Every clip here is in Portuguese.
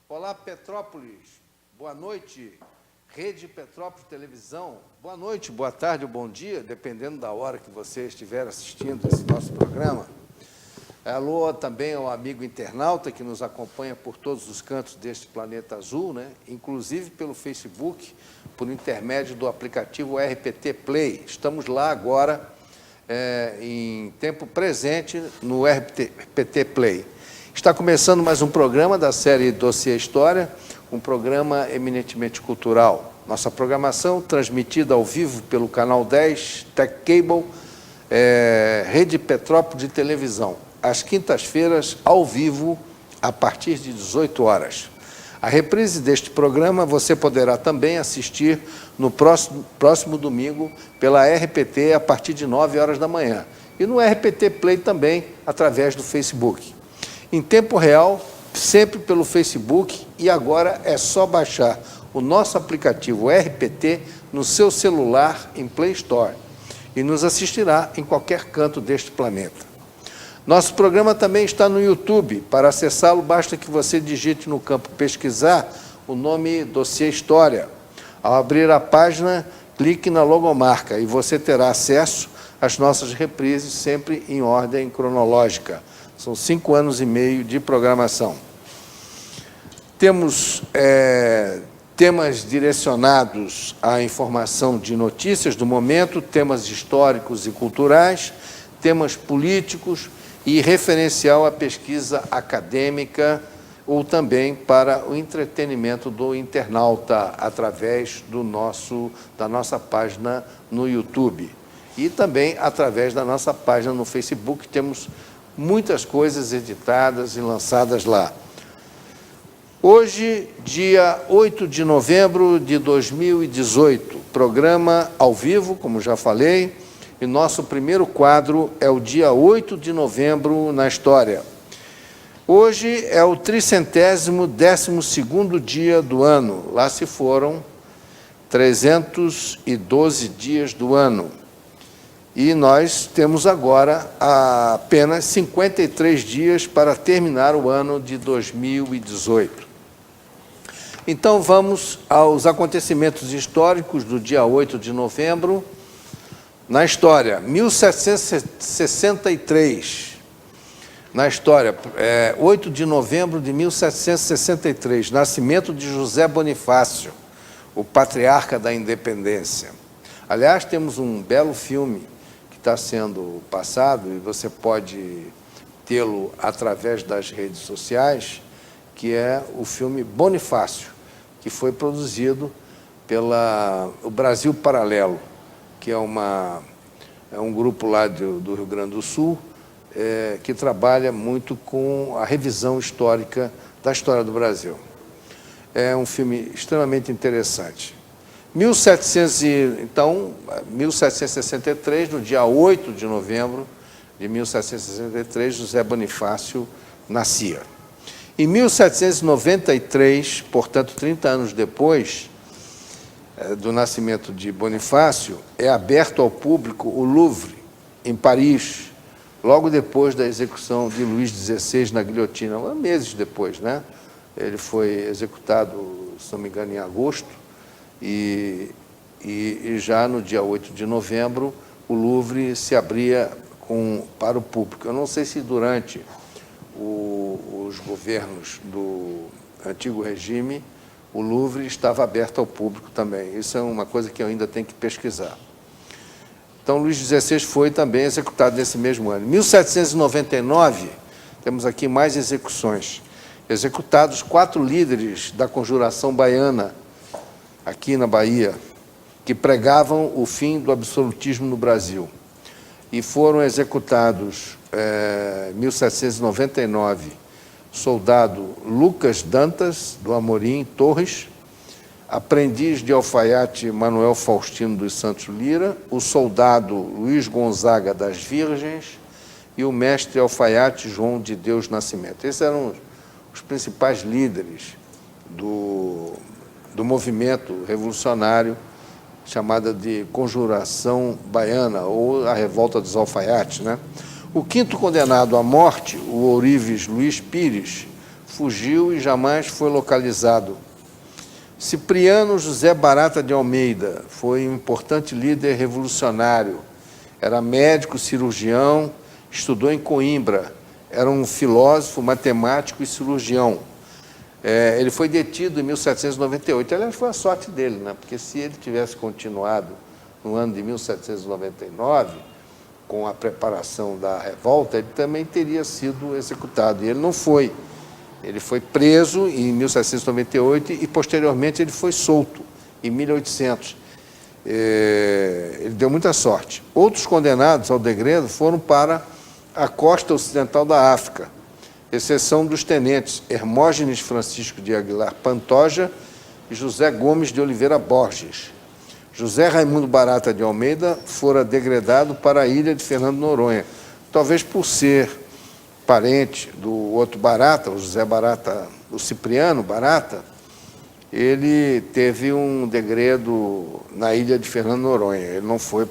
Olá, Petrópolis. Boa noite, Rede Petrópolis Televisão. Boa noite, boa tarde ou bom dia, dependendo da hora que você estiver assistindo esse nosso programa. Alô também ao amigo internauta que nos acompanha por todos os cantos deste planeta azul, né? Inclusive pelo Facebook, por intermédio do aplicativo RPT Play. Estamos lá agora, em tempo presente, no RPT Play. Está começando mais um programa da série Dossiê História, um programa eminentemente cultural. Nossa programação, transmitida ao vivo pelo Canal 10, Tech Cable, Rede Petrópolis de Televisão, às quintas-feiras, ao vivo, a partir de 18 horas. A reprise deste programa você poderá também assistir no próximo domingo pela RPT, a partir de 9 horas da manhã. E no RPT Play também, através do Facebook. Em tempo real, sempre pelo Facebook, e agora é só baixar o nosso aplicativo RPT no seu celular em Play Store e nos assistirá em qualquer canto deste planeta. Nosso programa também está no YouTube. Para acessá-lo, basta que você digite no campo pesquisar o nome Dossiê História. Ao abrir a página, clique na logomarca e você terá acesso às nossas reprises, sempre em ordem cronológica. São 5 anos e meio de programação. Temos temas direcionados à informação de notícias do momento, temas históricos e culturais, temas políticos e referencial à pesquisa acadêmica ou também para o entretenimento do internauta através da nossa página no YouTube. E também através da nossa página no Facebook, temos muitas coisas editadas e lançadas lá. Hoje, dia 8 de novembro de 2018, programa ao vivo, como já falei, e nosso primeiro quadro é o dia 8 de novembro na história. Hoje é o 312º dia do ano, lá se foram 312 dias do ano. E nós temos agora apenas 53 dias para terminar o ano de 2018. Então, vamos aos acontecimentos históricos do dia 8 de novembro. Na história, 1763. Na história, 8 de novembro de 1763, nascimento de José Bonifácio, o patriarca da independência. Aliás, temos um belo filme está sendo passado, e você pode tê-lo através das redes sociais, que é o filme Bonifácio, que foi produzido pela o Brasil Paralelo, que é um grupo lá do Rio Grande do Sul, que trabalha muito com a revisão histórica da história do Brasil. É um filme extremamente interessante. 1763, no dia 8 de novembro de 1763, José Bonifácio nascia. Em 1793, portanto, 30 anos depois do nascimento de Bonifácio, é aberto ao público o Louvre, em Paris, logo depois da execução de Luís XVI na guilhotina, meses depois, né? Ele foi executado, se não me engano, em agosto, e já no dia 8 de novembro, o Louvre se abria para o público. Eu não sei se durante os governos do antigo regime, o Louvre estava aberto ao público também. Isso é uma coisa que eu ainda tenho que pesquisar. Então, Luís XVI foi também executado nesse mesmo ano. Em 1799, temos aqui mais execuções. Executados 4 líderes da Conjuração Baiana, aqui na Bahia, que pregavam o fim do absolutismo no Brasil. E foram executados, em 1799, soldado Lucas Dantas, do Amorim Torres, aprendiz de alfaiate Manuel Faustino dos Santos Lira, o soldado Luiz Gonzaga das Virgens e o mestre alfaiate João de Deus Nascimento. Esses eram os principais líderes do movimento revolucionário chamada de Conjuração Baiana, ou a Revolta dos Alfaiates, né? O quinto condenado à morte, o ourives Luiz Pires, fugiu e jamais foi localizado. Cipriano José Barata de Almeida foi um importante líder revolucionário. Era médico, cirurgião, estudou em Coimbra. Era um filósofo, matemático e cirurgião. Ele foi detido em 1798. Aliás, foi a sorte dele, né? Porque se ele tivesse continuado no ano de 1799, com a preparação da revolta, ele também teria sido executado. E ele não foi. Ele foi preso em 1798 e, posteriormente, ele foi solto em 1800. Ele deu muita sorte. Outros condenados ao degredo foram para a costa ocidental da África, exceção dos tenentes Hermógenes Francisco de Aguilar Pantoja e José Gomes de Oliveira Borges. José Raimundo Barata de Almeida fora degredado para a ilha de Fernando Noronha, talvez por ser parente do outro Barata, o José Barata, o Cipriano Barata. Ele teve um degredo na ilha de Fernando Noronha, ele não foi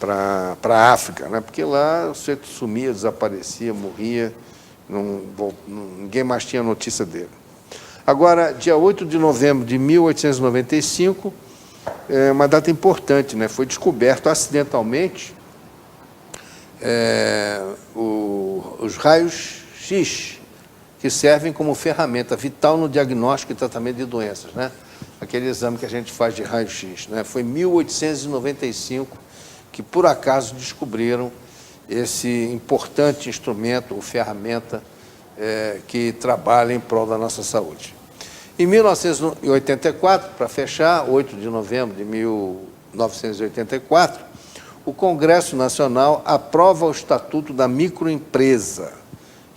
para a África, né? Porque lá o sujeito sumia, desaparecia, morria, ninguém mais tinha notícia dele. Agora, dia 8 de novembro de 1895, é uma data importante, né? Foi descoberto acidentalmente os raios X, que servem como ferramenta vital no diagnóstico e tratamento de doenças, né? Aquele exame que a gente faz de raio-x, né? Foi em 1895 que, por acaso, descobriram esse importante instrumento ou ferramenta que trabalha em prol da nossa saúde. Em 1984, para fechar, 8 de novembro de 1984, o Congresso Nacional aprova o Estatuto da Microempresa,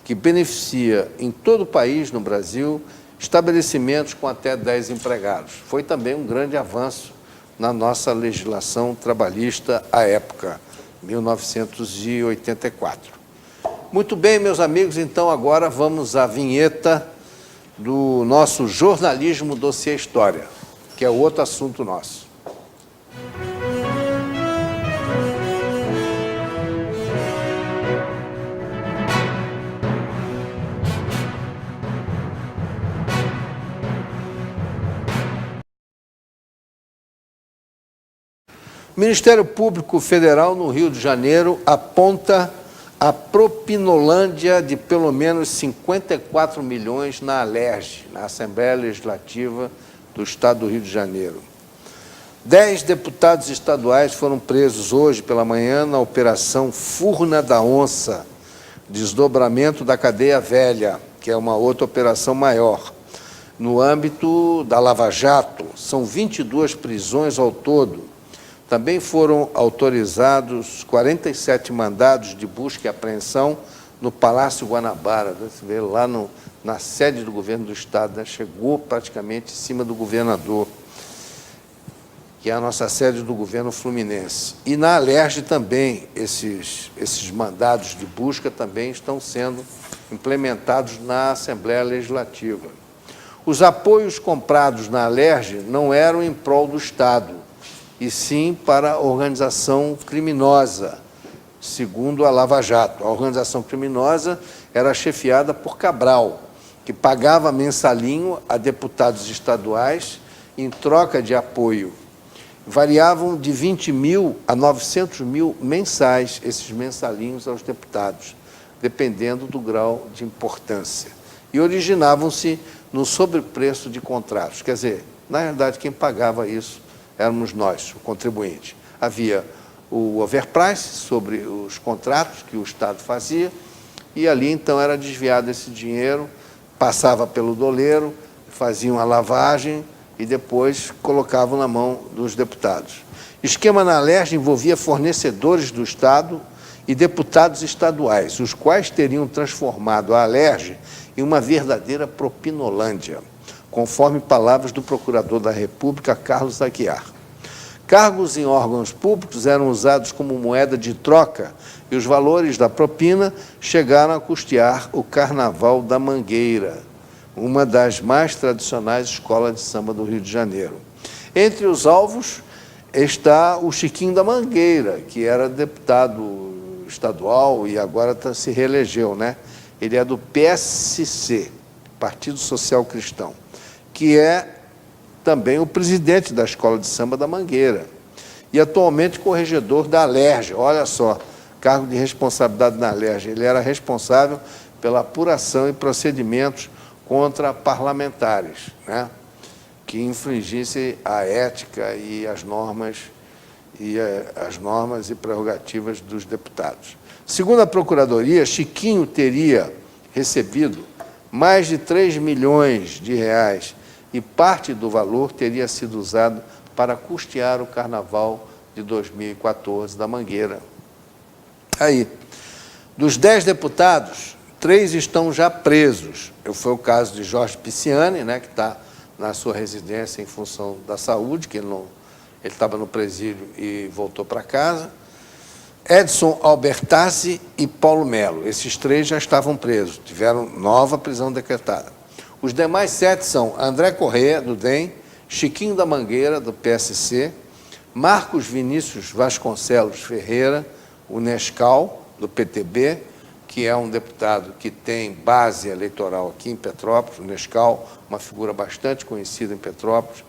que beneficia em todo o país, no Brasil, estabelecimentos com até 10 empregados. Foi também um grande avanço na nossa legislação trabalhista à época, 1984. Muito bem, meus amigos, então agora vamos à vinheta do nosso jornalismo Dossiê História, que é outro assunto nosso. O Ministério Público Federal, no Rio de Janeiro, aponta a propinolândia de pelo menos 54 milhões na Alerj, na Assembleia Legislativa do Estado do Rio de Janeiro. 10 deputados estaduais foram presos hoje pela manhã na Operação Furna da Onça, desdobramento da cadeia velha, que é uma outra operação maior. No âmbito da Lava Jato, são 22 prisões ao todo. Também foram autorizados 47 mandados de busca e apreensão no Palácio Guanabara, você vê lá na sede do governo do Estado, né? Chegou praticamente em cima do governador, que é a nossa sede do governo fluminense. E na Alerj também, esses mandados de busca também estão sendo implementados na Assembleia Legislativa. Os apoios comprados na Alerj não eram em prol do Estado, e sim para a organização criminosa, segundo a Lava Jato. A organização criminosa era chefiada por Cabral, que pagava mensalinho a deputados estaduais em troca de apoio. Variavam de 20 mil a 900 mil mensais, esses mensalinhos aos deputados, dependendo do grau de importância. E originavam-se no sobrepreço de contratos. Quer dizer, na realidade, quem pagava isso éramos nós, o contribuinte. Havia o overprice sobre os contratos que o Estado fazia, e ali, então, era desviado esse dinheiro, passava pelo doleiro, faziam a lavagem e depois colocavam na mão dos deputados. Esquema na Alerj envolvia fornecedores do Estado e deputados estaduais, os quais teriam transformado a Alerj em uma verdadeira propinolândia, conforme palavras do Procurador da República, Carlos Aguiar. Cargos em órgãos públicos eram usados como moeda de troca e os valores da propina chegaram a custear o Carnaval da Mangueira, uma das mais tradicionais escolas de samba do Rio de Janeiro. Entre os alvos está o Chiquinho da Mangueira, que era deputado estadual e agora se reelegeu, né? Ele é do PSC, Partido Social Cristão, que é também o presidente da Escola de Samba da Mangueira e atualmente corregedor da Alerj. Olha só, cargo de responsabilidade na Alerj. Ele era responsável pela apuração e procedimentos contra parlamentares, né, que infringissem a ética e as normas e prerrogativas dos deputados. Segundo a Procuradoria, Chiquinho teria recebido mais de 3 milhões de reais e parte do valor teria sido usado para custear o Carnaval de 2014 da Mangueira. Aí, dos 10 deputados, 3 estão já presos. Foi o caso de Jorge Pisciani, né, que está na sua residência em função da saúde, que ele estava no presídio e voltou para casa. Edson Albertazzi e Paulo Melo. Esses 3 já estavam presos, tiveram nova prisão decretada. Os demais 7 são André Corrêa, do DEM, Chiquinho da Mangueira, do PSC, Marcos Vinícius Vasconcelos Ferreira, o Nescau, do PTB, que é um deputado que tem base eleitoral aqui em Petrópolis, o Nescau, uma figura bastante conhecida em Petrópolis,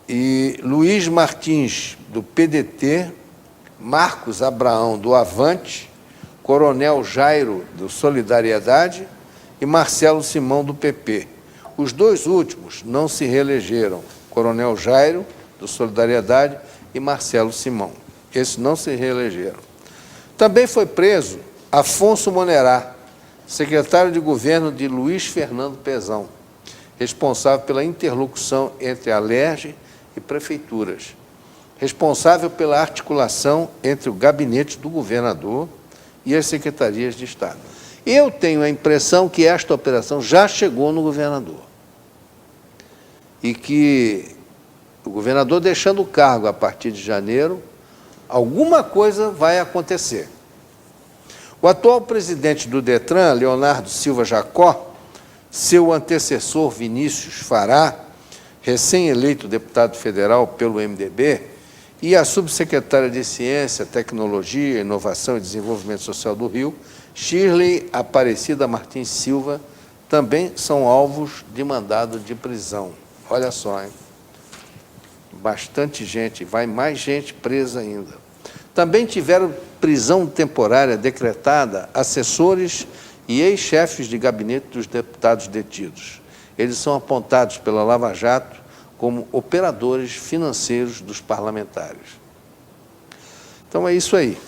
e Luiz Martins, do PDT, Marcos Abraão, do Avante, Coronel Jairo, do Solidariedade, e Marcelo Simão, do PP. Os 2 últimos não se reelegeram, Coronel Jairo, do Solidariedade, e Marcelo Simão. Esses não se reelegeram. Também foi preso Afonso Monerá, secretário de governo de Luiz Fernando Pezão, responsável pela interlocução entre a Alerj e prefeituras, responsável pela articulação entre o gabinete do governador e as secretarias de Estado. Eu tenho a impressão que esta operação já chegou no governador e que o governador, deixando o cargo a partir de janeiro, alguma coisa vai acontecer. O atual presidente do DETRAN, Leonardo Silva Jacó, seu antecessor Vinícius Fará, recém-eleito deputado federal pelo MDB, e a subsecretária de Ciência, Tecnologia, Inovação e Desenvolvimento Social do Rio, Shirley Aparecida Martins Silva, também são alvos de mandado de prisão. Olha só, hein? Bastante gente, vai mais gente presa ainda. Também tiveram prisão temporária decretada assessores e ex-chefes de gabinete dos deputados detidos. Eles são apontados pela Lava Jato como operadores financeiros dos parlamentares. Então, é isso aí.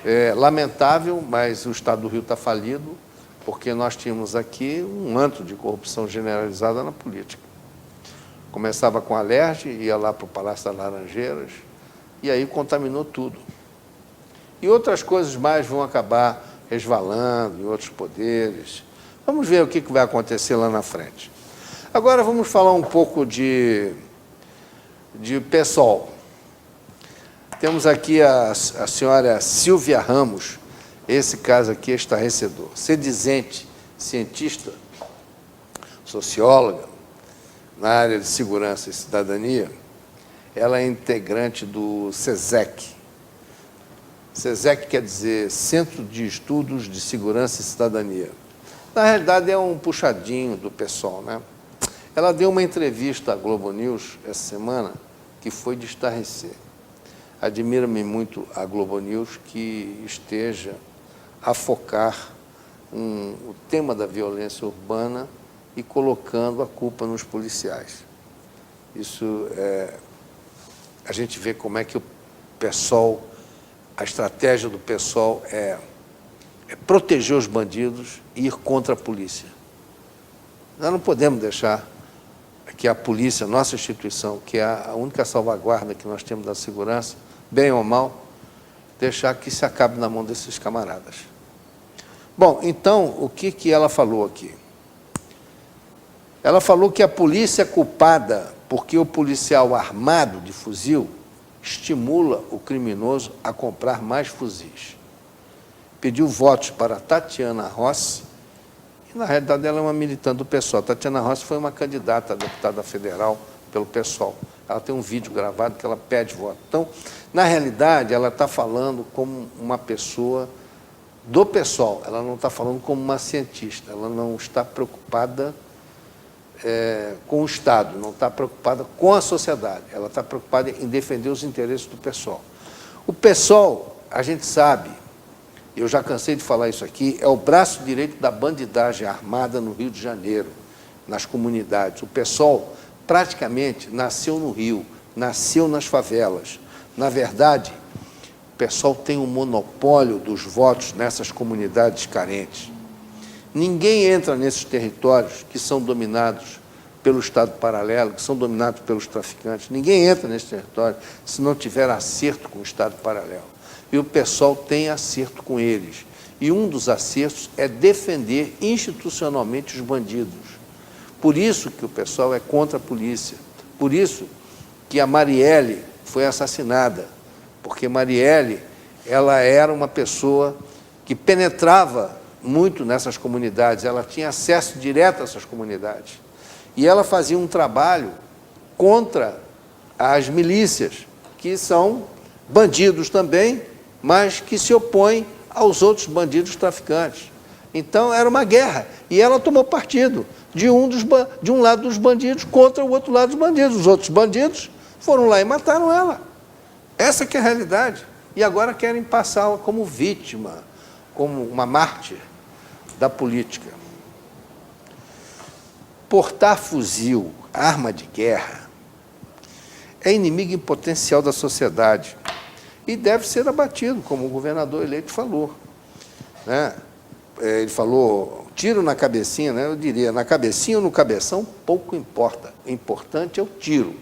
É lamentável, mas o Estado do Rio está falido, porque nós tínhamos aqui um antro de corrupção generalizada na política. Começava com a Alerj, ia lá para o Palácio das Laranjeiras, e aí contaminou tudo. E outras coisas mais vão acabar resvalando em outros poderes. Vamos ver o que vai acontecer lá na frente. Agora vamos falar um pouco de PSOL. Temos aqui a senhora Silvia Ramos. Esse caso aqui é estarrecedor. Sedizente, cientista, socióloga, na área de segurança e cidadania, ela é integrante do SESEC. SESEC quer dizer Centro de Estudos de Segurança e Cidadania. Na realidade, é um puxadinho do PSOL, né? Ela deu uma entrevista à Globo News essa semana que foi de estarrecer. Admira-me muito a Globo News que esteja a focar o tema da violência urbana e colocando a culpa nos policiais. Isso a gente vê como é que o PSOL, a estratégia do PSOL é proteger os bandidos e ir contra a polícia. Nós não podemos deixar que a polícia, nossa instituição, que é a única salvaguarda que nós temos da segurança, bem ou mal, deixar que se acabe na mão desses camaradas. Bom, então, o que ela falou aqui? Ela falou que a polícia é culpada porque o policial armado de fuzil estimula o criminoso a comprar mais fuzis. Pediu votos para Tatiana Rossi, e, na realidade, ela é uma militante do PSOL. Tatiana Rossi foi uma candidata a deputada federal pelo PSOL. Ela tem um vídeo gravado que ela pede voto. Então, na realidade, ela está falando como uma pessoa do PSOL, ela não está falando como uma cientista, ela não está preocupada com o Estado, não está preocupada com a sociedade, ela está preocupada em defender os interesses do PSOL. O PSOL, a gente sabe, eu já cansei de falar isso aqui, é o braço direito da bandidagem armada no Rio de Janeiro, nas comunidades. O PSOL praticamente nasceu no Rio, nasceu nas favelas. Na verdade, o PSOL tem um monopólio dos votos nessas comunidades carentes. Ninguém entra nesses territórios que são dominados pelo Estado paralelo, que são dominados pelos traficantes. Ninguém entra nesse território se não tiver acerto com o Estado paralelo. E o PSOL tem acerto com eles. E um dos acertos é defender institucionalmente os bandidos. Por isso que o PSOL é contra a polícia. Por isso que a Marielle foi assassinada. Porque Marielle, ela era uma pessoa que penetrava muito nessas comunidades, ela tinha acesso direto a essas comunidades. E ela fazia um trabalho contra as milícias, que são bandidos também, mas que se opõem aos outros bandidos traficantes. Então, era uma guerra. E ela tomou partido de um lado dos bandidos contra o outro lado dos bandidos. Os outros bandidos foram lá e mataram ela. Essa que é a realidade. E agora querem passá-la como vítima, como uma mártir da política. Portar fuzil, arma de guerra, é inimigo em potencial da sociedade e deve ser abatido, como o governador eleito falou. Né? Ele falou, tiro na cabecinha, né? Eu diria, na cabecinha ou no cabeção, pouco importa. O importante é o tiro.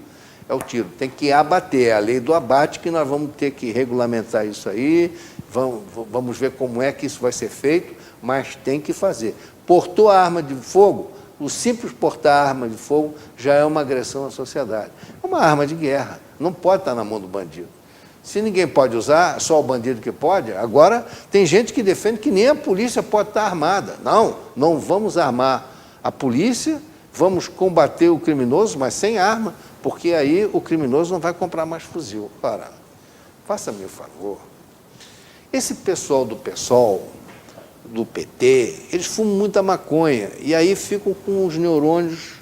É o tiro. Tem que abater, é a lei do abate, que nós vamos ter que regulamentar isso aí, vamos ver como é que isso vai ser feito, mas tem que fazer. Portou a arma de fogo, o simples portar a arma de fogo já é uma agressão à sociedade. É uma arma de guerra, não pode estar na mão do bandido. Se ninguém pode usar, só o bandido que pode, agora tem gente que defende que nem a polícia pode estar armada. Não, não vamos armar a polícia, vamos combater o criminoso, mas sem arma, porque aí o criminoso não vai comprar mais fuzil. Ora, faça-me o favor. Esse pessoal do PSOL, do PT, eles fumam muita maconha, e aí ficam com os neurônios,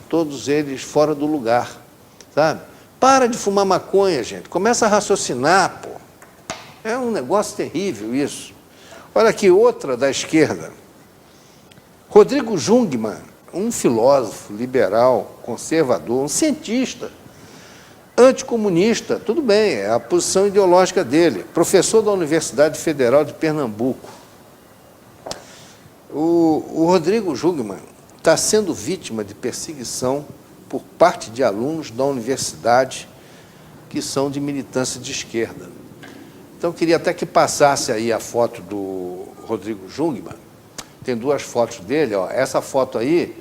todos eles fora do lugar, sabe? Para de fumar maconha, gente. Começa a raciocinar, pô. É um negócio terrível isso. Olha aqui, outra da esquerda. Rodrigo Jungmann, um filósofo liberal, conservador, um cientista, anticomunista, tudo bem, é a posição ideológica dele. Professor da Universidade Federal de Pernambuco. O Rodrigo Jungmann está sendo vítima de perseguição por parte de alunos da universidade que são de militância de esquerda. Então, eu queria até que passasse aí a foto do Rodrigo Jungmann. Tem duas fotos dele. Ó. Essa foto aí,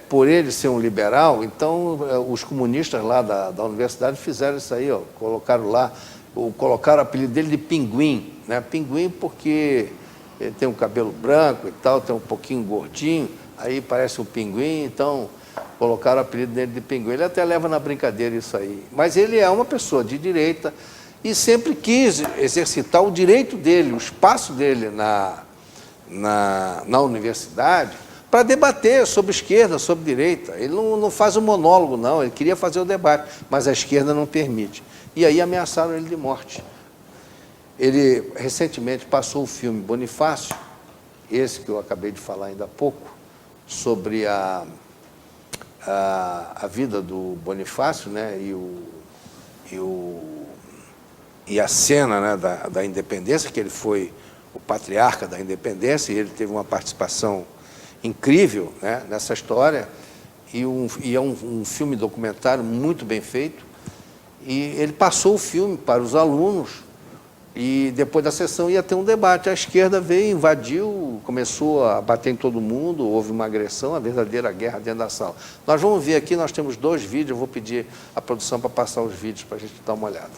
por ele ser um liberal, então os comunistas lá da universidade fizeram isso aí, ó, colocaram lá, colocaram o apelido dele de Pinguim. Né? Pinguim porque ele tem um cabelo branco e tal, tem um pouquinho gordinho, aí parece um pinguim, então colocaram o apelido dele de Pinguim. Ele até leva na brincadeira isso aí. Mas ele é uma pessoa de direita e sempre quis exercitar o direito dele, o espaço dele na universidade, para debater sobre esquerda, sobre direita. Ele não faz um monólogo, não, ele queria fazer o debate, mas a esquerda não permite. E aí ameaçaram ele de morte. Ele recentemente passou o filme Bonifácio, esse que eu acabei de falar ainda há pouco, sobre a vida do Bonifácio, né, e a cena, né, da independência, que ele foi o patriarca da independência, e ele teve uma participação incrível, né, nessa história, e é um filme documentário muito bem feito, e ele passou o filme para os alunos, e depois da sessão ia ter um debate. A esquerda veio, invadiu, começou a bater em todo mundo, houve uma agressão, a verdadeira guerra dentro da sala. Nós vamos ver aqui, nós temos 2 vídeos, eu vou pedir à produção para passar os vídeos para a gente dar uma olhada.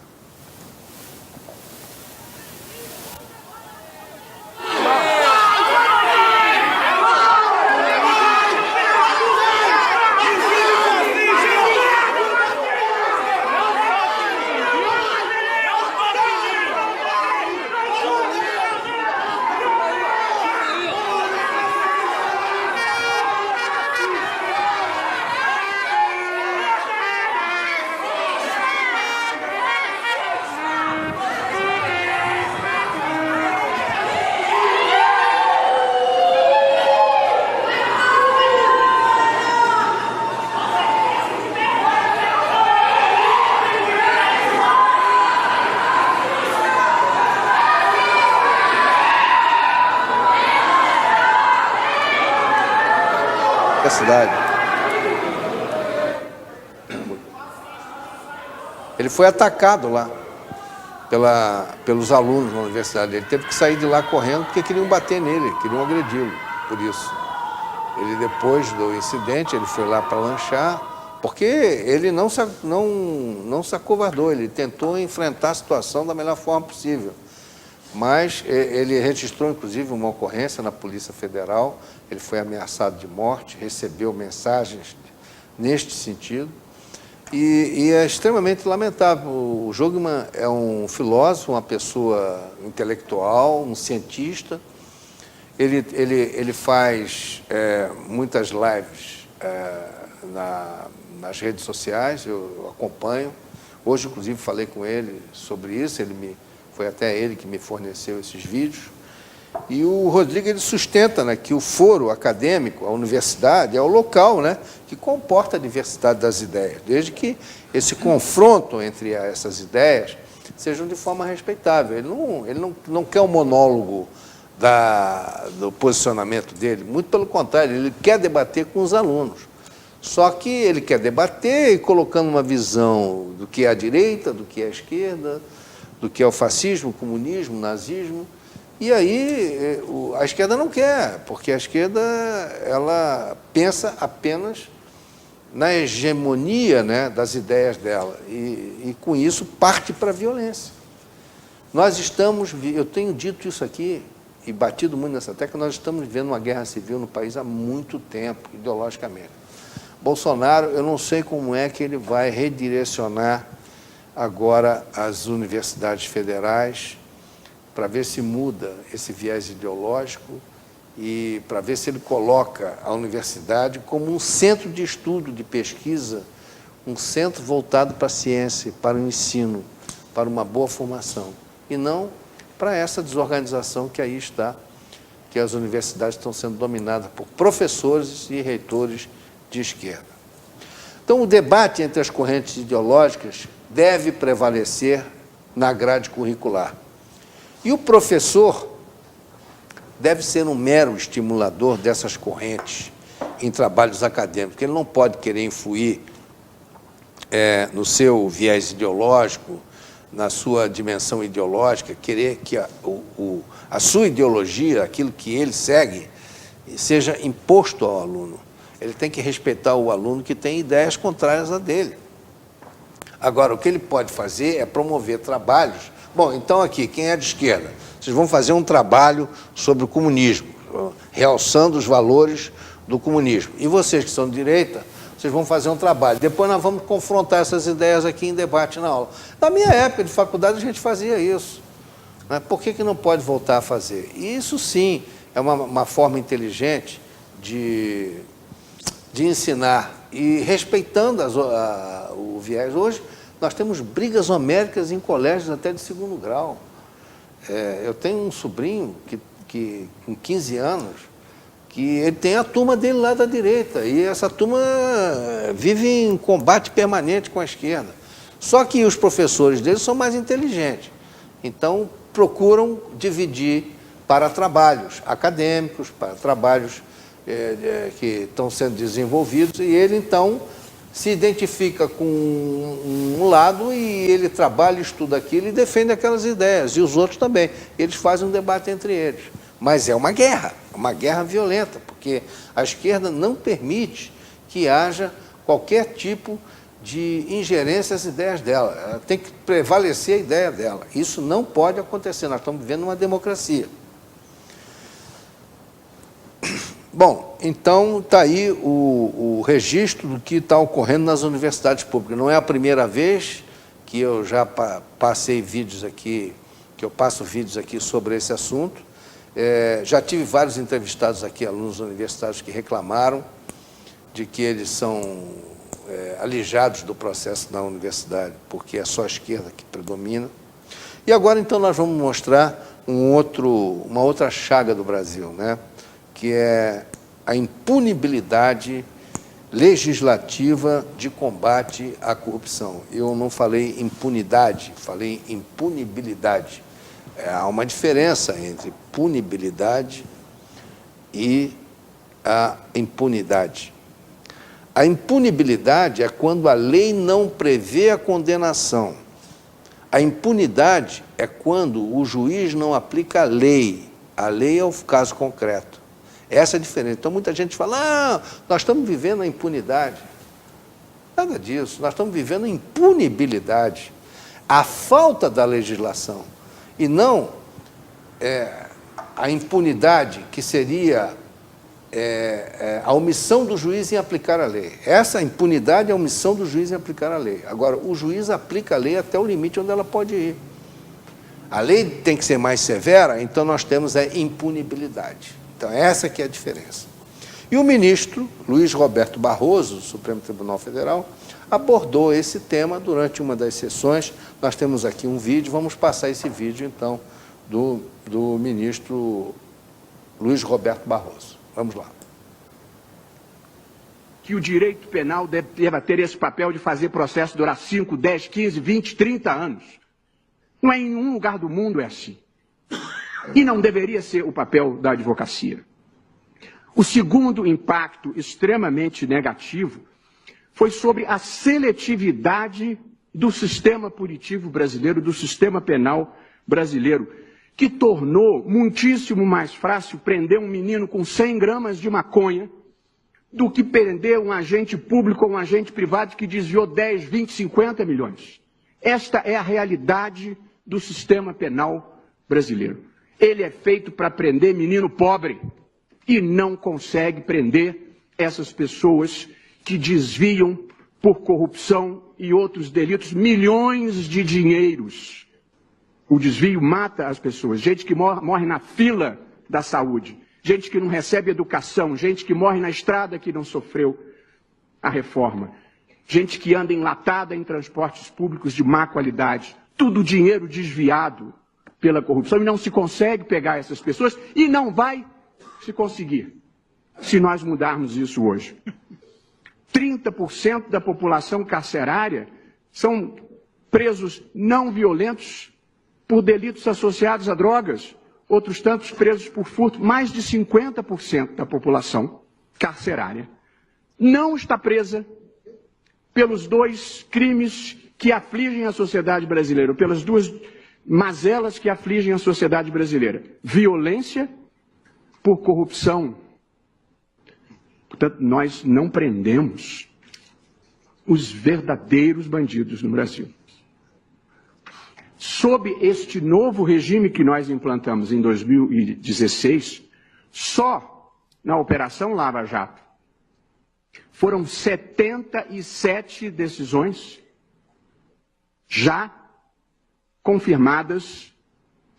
universidade. Ele foi atacado lá pelos alunos da universidade. Ele teve que sair de lá correndo porque queriam bater nele, queriam agredi-lo por isso. Ele, depois do incidente, ele foi lá para lanchar, porque ele não se acovardou, ele tentou enfrentar a situação da melhor forma possível. Mas ele registrou, inclusive, uma ocorrência na Polícia Federal, ele foi ameaçado de morte, recebeu mensagens neste sentido, e é extremamente lamentável. O Jungmann é um filósofo, uma pessoa intelectual, um cientista. Ele faz muitas lives nas redes sociais, eu acompanho. Hoje, inclusive, falei com ele sobre isso, foi até ele que me forneceu esses vídeos. E o Rodrigo ele sustenta, né, que o foro acadêmico, a universidade, é o local, né, que comporta a diversidade das ideias, desde que esse confronto entre essas ideias sejam de forma respeitável. Ele não quer um monólogo do posicionamento dele, muito pelo contrário, ele quer debater com os alunos. Só que ele quer debater e colocando uma visão do que é a direita, do que é a esquerda, do que é o fascismo, o comunismo, o nazismo. E aí a esquerda não quer, porque a esquerda ela pensa apenas na hegemonia, né, das ideias dela e com isso parte para a violência. Eu tenho dito isso aqui e batido muito nessa tecla, nós estamos vivendo uma guerra civil no país há muito tempo, ideologicamente. Bolsonaro, eu não sei como é que ele vai redirecionar agora as universidades federais para ver se muda esse viés ideológico e para ver se ele coloca a universidade como um centro de estudo, de pesquisa, um centro voltado para a ciência, para o ensino, para uma boa formação, e não para essa desorganização que aí está, que as universidades estão sendo dominadas por professores e reitores de esquerda. Então, o debate entre as correntes ideológicas deve prevalecer na grade curricular. E o professor deve ser um mero estimulador dessas correntes em trabalhos acadêmicos. Ele não pode querer influir no seu viés ideológico, na sua dimensão ideológica, querer que a sua ideologia, aquilo que ele segue, seja imposto ao aluno. Ele tem que respeitar o aluno que tem ideias contrárias a dele. Agora, o que ele pode fazer é promover trabalhos. Bom, então aqui, quem é de esquerda? Vocês vão fazer um trabalho sobre o comunismo, realçando os valores do comunismo. E vocês que são de direita, vocês vão fazer um trabalho. Depois nós vamos confrontar essas ideias aqui em debate na aula. Na minha época de faculdade, a gente fazia isso. Né? Por que não pode voltar a fazer? E isso, sim, é uma forma inteligente de ensinar e respeitando o viés. Hoje, nós temos brigas homéricas em colégios até de segundo grau. Eu tenho um sobrinho que com 15 anos, que ele tem a turma dele lá da direita, e essa turma vive em combate permanente com a esquerda. Só que os professores dele são mais inteligentes, então procuram dividir para trabalhos acadêmicos, para trabalhos que estão sendo desenvolvidos, e ele, então, se identifica com um lado e ele trabalha, estuda aquilo e defende aquelas ideias, e os outros também. Eles fazem um debate entre eles. Mas é uma guerra violenta, porque a esquerda não permite que haja qualquer tipo de ingerência às ideias dela. Ela tem que prevalecer a ideia dela. Isso não pode acontecer, nós estamos vivendo uma democracia. Bom, então está aí o registro do que está ocorrendo nas universidades públicas. Não é a primeira vez que eu já passei vídeos aqui, que eu passo vídeos aqui sobre esse assunto. Já tive vários entrevistados aqui, alunos universitários, que reclamaram de que eles são alijados do processo na universidade, porque é só a esquerda que predomina. E agora, então, nós vamos mostrar uma outra chaga do Brasil, né? Que é a impunibilidade legislativa de combate à corrupção. Eu não falei impunidade, falei impunibilidade. Há uma diferença entre punibilidade e a impunidade. A impunibilidade é quando a lei não prevê a condenação. A impunidade é quando o juiz não aplica a lei. A lei é o caso concreto. Essa é a diferença. Então, muita gente fala, ah, nós estamos vivendo a impunidade. Nada disso, nós estamos vivendo a impunibilidade. A falta da legislação. E não a impunidade, que seria a omissão do juiz em aplicar a lei. Essa impunidade é a omissão do juiz em aplicar a lei. Agora, o juiz aplica a lei até o limite onde ela pode ir. A lei tem que ser mais severa, então nós temos a impunibilidade. Então, essa que é a diferença. E o ministro Luiz Roberto Barroso, do Supremo Tribunal Federal, abordou esse tema durante uma das sessões. Nós temos aqui um vídeo, vamos passar esse vídeo, então, do ministro Luiz Roberto Barroso. Vamos lá. Que o direito penal deva ter esse papel de fazer processo durar 5, 10, 15, 20, 30 anos. Não é em nenhum lugar do mundo é assim. E não deveria ser o papel da advocacia. O segundo impacto extremamente negativo foi sobre a seletividade do sistema punitivo brasileiro, do sistema penal brasileiro, que tornou muitíssimo mais fácil prender um menino com 100 gramas de maconha do que prender um agente público ou um agente privado que desviou 10, 20, 50 milhões. Esta é a realidade do sistema penal brasileiro. Ele é feito para prender menino pobre e não consegue prender essas pessoas que desviam por corrupção e outros delitos milhões de dinheiros. O desvio mata as pessoas, gente que morre na fila da saúde, gente que não recebe educação, gente que morre na estrada que não sofreu a reforma, gente que anda enlatada em transportes públicos de má qualidade, tudo dinheiro desviado pela corrupção, e não se consegue pegar essas pessoas, e não vai se conseguir, se nós mudarmos isso hoje. 30% da população carcerária são presos não violentos por delitos associados a drogas, outros tantos presos por furto. Mais de 50% da população carcerária não está presa pelos dois crimes que afligem a sociedade brasileira, pelas duas mazelas que afligem a sociedade brasileira: violência por corrupção. Portanto, nós não prendemos os verdadeiros bandidos no Brasil. Sob este novo regime que nós implantamos em 2016, só na Operação Lava Jato, foram 77 decisões já confirmadas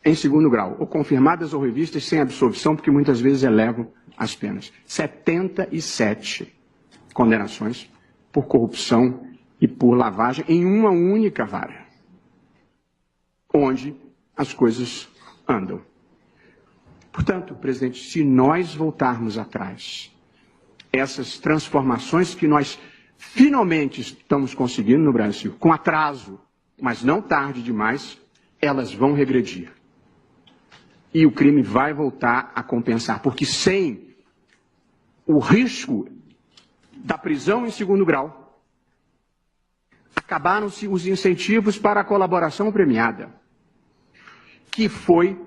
em segundo grau, ou confirmadas ou revistas sem absolvição, porque muitas vezes elevam as penas. 77 condenações por corrupção e por lavagem em uma única vara, onde as coisas andam. Portanto, presidente, se nós voltarmos atrás, essas transformações que nós finalmente estamos conseguindo no Brasil, com atraso, mas não tarde demais, elas vão regredir. E o crime vai voltar a compensar, porque sem o risco da prisão em segundo grau, acabaram-se os incentivos para a colaboração premiada, que foi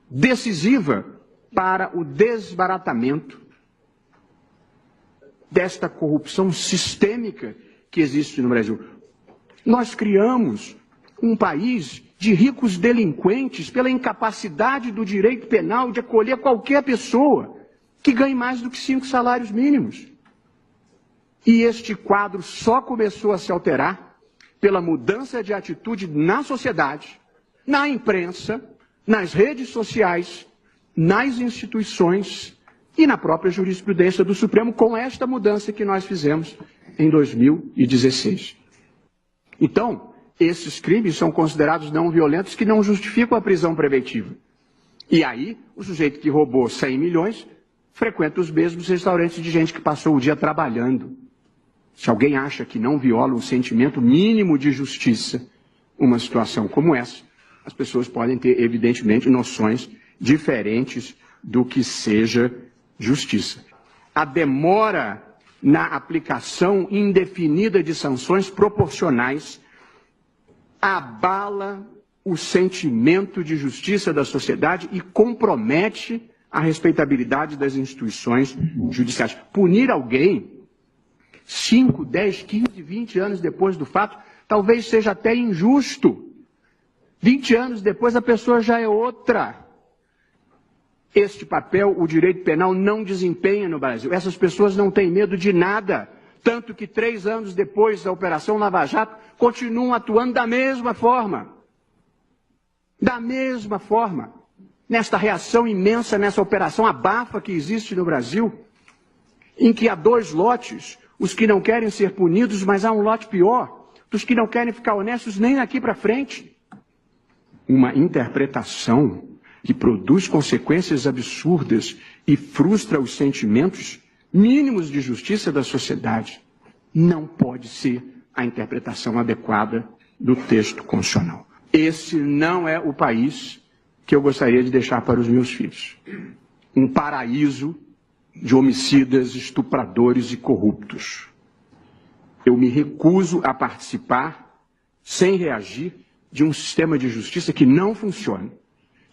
decisiva para o desbaratamento desta corrupção sistêmica que existe no Brasil. Nós criamos um país de ricos delinquentes pela incapacidade do direito penal de acolher qualquer pessoa que ganhe mais do que 5 salários mínimos. E este quadro só começou a se alterar pela mudança de atitude na sociedade, na imprensa, nas redes sociais, nas instituições e na própria jurisprudência do Supremo, com esta mudança que nós fizemos em 2016. Então, esses crimes são considerados não violentos, que não justificam a prisão preventiva. E aí, o sujeito que roubou 100 milhões frequenta os mesmos restaurantes de gente que passou o dia trabalhando. Se alguém acha que não viola um sentimento mínimo de justiça, uma situação como essa, as pessoas podem ter, evidentemente, noções diferentes do que seja justiça. A demora na aplicação indefinida de sanções proporcionais, abala o sentimento de justiça da sociedade e compromete a respeitabilidade das instituições judiciais. Punir alguém 5, 10, 15, 20 anos depois do fato, talvez seja até injusto. 20 anos depois a pessoa já é outra. Este papel o direito penal não desempenha no Brasil. Essas pessoas não têm medo de nada. Tanto que 3 anos depois da Operação Lava Jato, continuam atuando da mesma forma. Da mesma forma. Nesta reação imensa, nessa operação abafa que existe no Brasil, em que há 2 lotes, os que não querem ser punidos, mas há um lote pior, dos que não querem ficar honestos nem daqui para frente. Uma interpretação que produz consequências absurdas e frustra os sentimentos mínimos de justiça da sociedade, não pode ser a interpretação adequada do texto constitucional. Esse não é o país que eu gostaria de deixar para os meus filhos. Um paraíso de homicidas, estupradores e corruptos. Eu me recuso a participar, sem reagir, de um sistema de justiça que não funciona.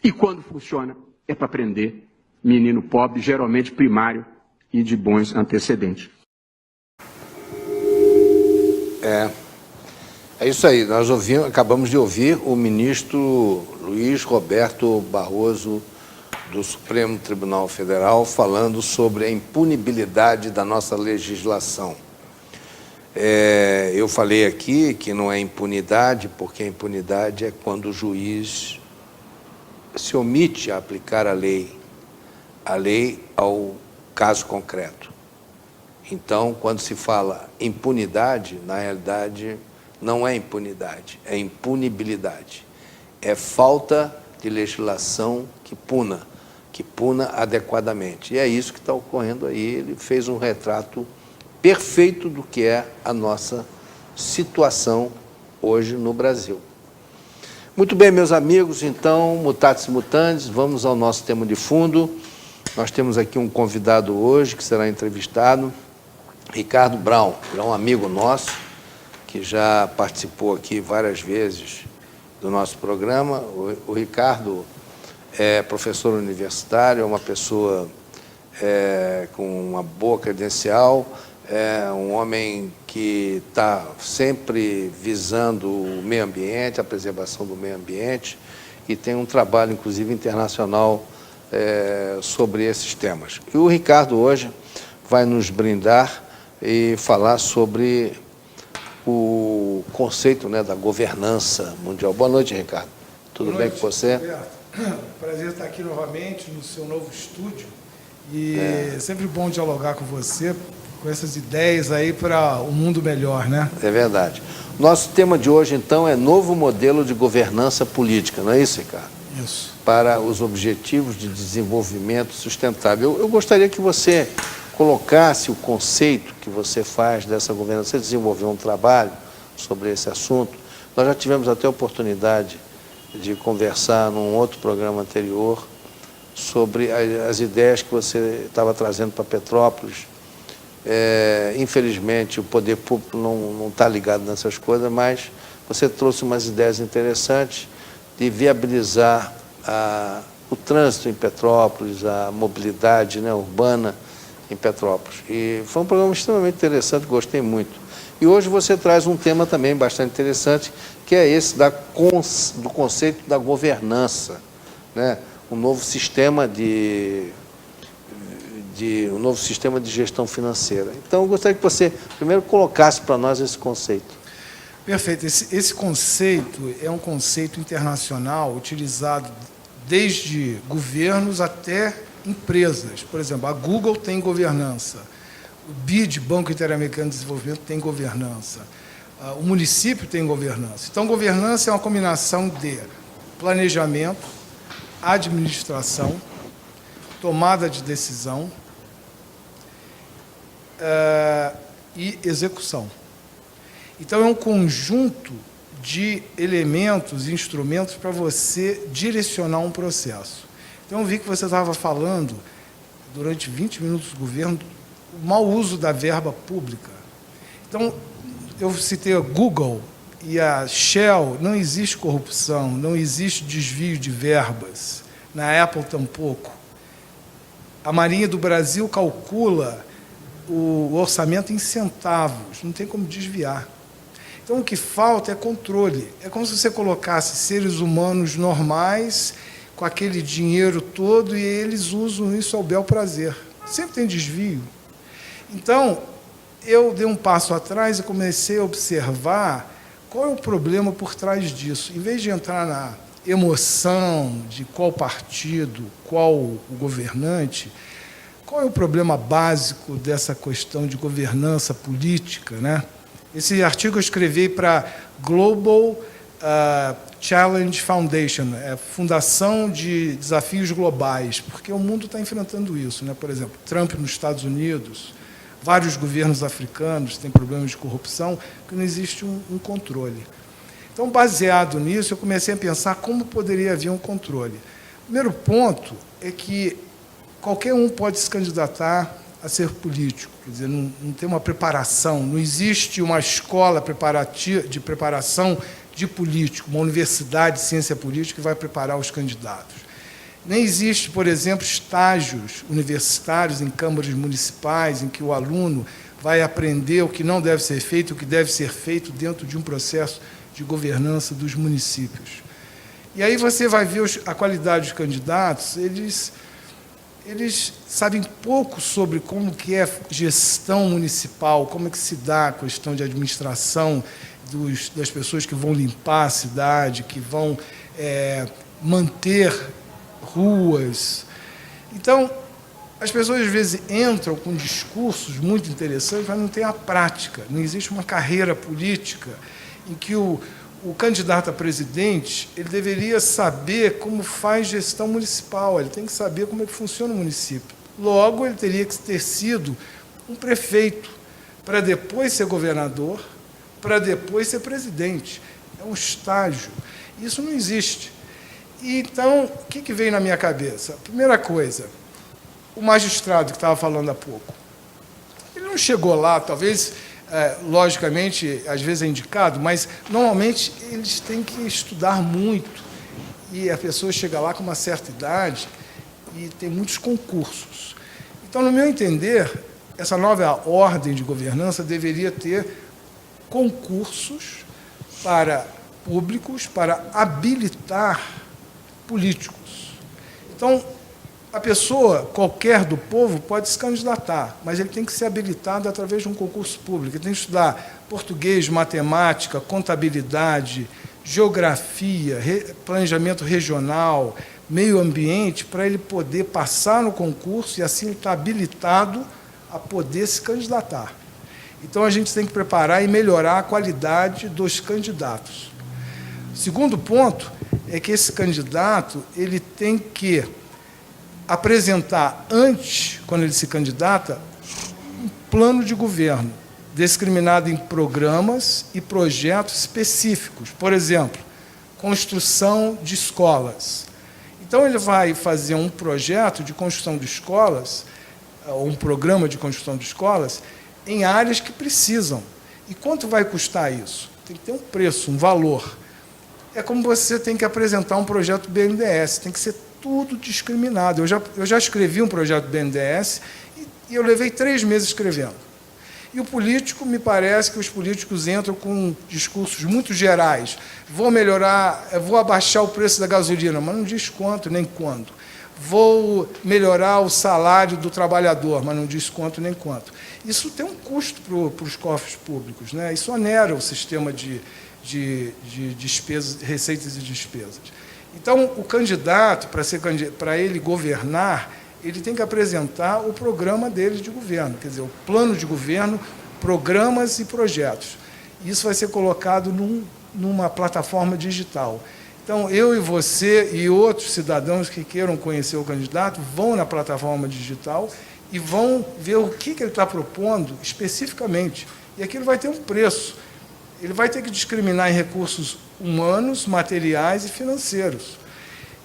E quando funciona, é para prender menino pobre, geralmente primário e de bons antecedentes. É isso aí. Nós acabamos de ouvir o ministro Luiz Roberto Barroso, do Supremo Tribunal Federal, falando sobre a impunibilidade da nossa legislação. Eu falei aqui que não é impunidade, porque a impunidade é quando o juiz se omite a aplicar a lei ao caso concreto. Então, quando se fala impunidade, na realidade, não é impunidade, é impunibilidade. É falta de legislação que puna adequadamente. E é isso que está ocorrendo aí. Ele fez um retrato perfeito do que é a nossa situação hoje no Brasil. Muito bem, meus amigos, então, mutatis mutandis, vamos ao nosso tema de fundo. Nós temos aqui um convidado hoje que será entrevistado, Ricardo Brown, que é um amigo nosso, que já participou aqui várias vezes do nosso programa. O Ricardo é professor universitário, é uma pessoa com uma boa credencial, é um homem que está sempre visando o meio ambiente, a preservação do meio ambiente, e tem um trabalho, inclusive, internacional sobre esses temas. E o Ricardo hoje vai nos brindar e falar sobre o conceito, né, da governança mundial. Boa noite, Ricardo. Tudo bem com você? Roberto. Prazer estar aqui novamente no seu novo estúdio. E é sempre bom dialogar com você, com essas ideias aí para um mundo melhor, né? É verdade. Nosso tema de hoje, então, é novo modelo de governança política, não é isso, Ricardo? Isso. Para os objetivos de desenvolvimento sustentável. Eu gostaria que você colocasse o conceito que você faz dessa governança. Você desenvolveu um trabalho sobre esse assunto. Nós já tivemos até a oportunidade de conversar num outro programa anterior sobre as ideias que você estava trazendo para Petrópolis. Infelizmente, o poder público não está ligado nessas coisas, mas você trouxe umas ideias interessantes de viabilizar o trânsito em Petrópolis, a mobilidade, né, urbana em Petrópolis. E foi um programa extremamente interessante, gostei muito. E hoje você traz um tema também bastante interessante, que é esse do conceito da governança, né? Um novo sistema de gestão financeira. Então, eu gostaria que você primeiro colocasse para nós esse conceito. Perfeito. Esse conceito é um conceito internacional utilizado desde governos até empresas. Por exemplo, a Google tem governança, o BID, Banco Interamericano de Desenvolvimento, tem governança, o município tem governança. Então, governança é uma combinação de planejamento, administração, tomada de decisão e execução. Então, é um conjunto de elementos e instrumentos para você direcionar um processo. Então, eu vi que você estava falando, durante 20 minutos do governo, o mau uso da verba pública. Então, eu citei a Google e a Shell, não existe corrupção, não existe desvio de verbas, na Apple tampouco. A Marinha do Brasil calcula o orçamento em centavos, não tem como desviar. Então, o que falta é controle. É como se você colocasse seres humanos normais, com aquele dinheiro todo, e eles usam isso ao bel prazer. Sempre tem desvio. Então, eu dei um passo atrás e comecei a observar qual é o problema por trás disso. Em vez de entrar na emoção de qual partido, qual o governante, qual é o problema básico dessa questão de governança política, né? Esse artigo eu escrevi para Global Challenge Foundation, Fundação de Desafios Globais, porque o mundo está enfrentando isso, né? Por exemplo, Trump nos Estados Unidos, vários governos africanos têm problemas de corrupção, porque não existe um controle. Então, baseado nisso, eu comecei a pensar como poderia haver um controle. O primeiro ponto é que qualquer um pode se candidatar a ser político, quer dizer, não tem uma preparação, não existe uma escola de preparação de político, uma universidade de ciência política que vai preparar os candidatos. Nem existe, por exemplo, estágios universitários em câmaras municipais, em que o aluno vai aprender o que não deve ser feito, o que deve ser feito dentro de um processo de governança dos municípios. E aí você vai ver a qualidade dos candidatos, eles sabem pouco sobre como que é gestão municipal, como é que se dá a questão de administração das pessoas que vão limpar a cidade, que vão manter ruas. Então, as pessoas, às vezes, entram com discursos muito interessantes, mas não têm a prática. Não existe uma carreira política em que o candidato a presidente ele deveria saber como faz gestão municipal, ele tem que saber como é que funciona o município. Logo, ele teria que ter sido um prefeito, para depois ser governador, para depois ser presidente. É um estágio. Isso não existe. E, então, o que veio na minha cabeça? Primeira coisa, o magistrado que estava falando há pouco, ele não chegou lá, talvez, logicamente, às vezes é indicado, mas, normalmente, eles têm que estudar muito. E a pessoa chega lá com uma certa idade e tem muitos concursos. Então, no meu entender, essa nova ordem de governança deveria ter concursos para públicos, para habilitar políticos. Então, a pessoa, qualquer do povo, pode se candidatar, mas ele tem que ser habilitado através de um concurso público. Ele tem que estudar português, matemática, contabilidade, geografia, planejamento regional, meio ambiente, para ele poder passar no concurso e assim ele está habilitado a poder se candidatar. Então, a gente tem que preparar e melhorar a qualidade dos candidatos. O segundo ponto é que esse candidato ele tem que apresentar antes, quando ele se candidata, um plano de governo, discriminado em programas e projetos específicos. Por exemplo, construção de escolas. Então, ele vai fazer um projeto de construção de escolas, ou um programa de construção de escolas, em áreas que precisam. E quanto vai custar isso? Tem que ter um preço, um valor. É como você tem que apresentar um projeto BNDES, tem que ser tudo discriminado. Eu já escrevi um projeto BNDES e eu levei 3 meses escrevendo. E o político, me parece que os políticos entram com discursos muito gerais. Vou melhorar, vou abaixar o preço da gasolina, mas não diz quanto nem quando. Vou melhorar o salário do trabalhador, mas não diz quanto nem quanto. Isso tem um custo para os cofres públicos, né? Isso onera o sistema de despesas, receitas e despesas. Então, o candidato, para ele governar, ele tem que apresentar o programa dele de governo, quer dizer, o plano de governo, programas e projetos. Isso vai ser colocado numa plataforma digital. Então, eu e você e outros cidadãos que queiram conhecer o candidato vão na plataforma digital e vão ver o que ele está propondo especificamente. E aquilo vai ter um preço. Ele vai ter que discriminar em recursos humanos, materiais e financeiros.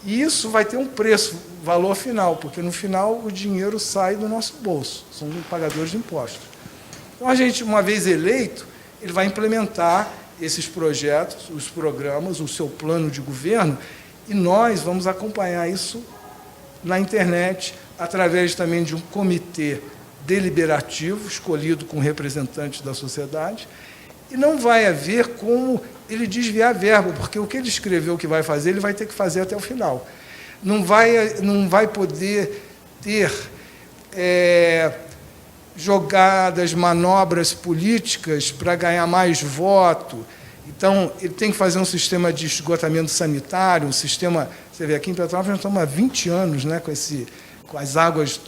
E isso vai ter um preço, valor final, porque no final o dinheiro sai do nosso bolso, são pagadores de impostos. Então, a gente, uma vez eleito, ele vai implementar esses projetos, os programas, o seu plano de governo, e nós vamos acompanhar isso na internet, através também de um comitê deliberativo, escolhido com representantes da sociedade, e não vai haver como ele desviar verba, porque o que ele escreveu que vai fazer, ele vai ter que fazer até o final. Não vai poder ter jogadas, manobras políticas para ganhar mais voto. Então, ele tem que fazer um sistema de esgotamento sanitário, um sistema... Você vê, aqui em Petrópolis nós estamos há 20 anos, né, com as águas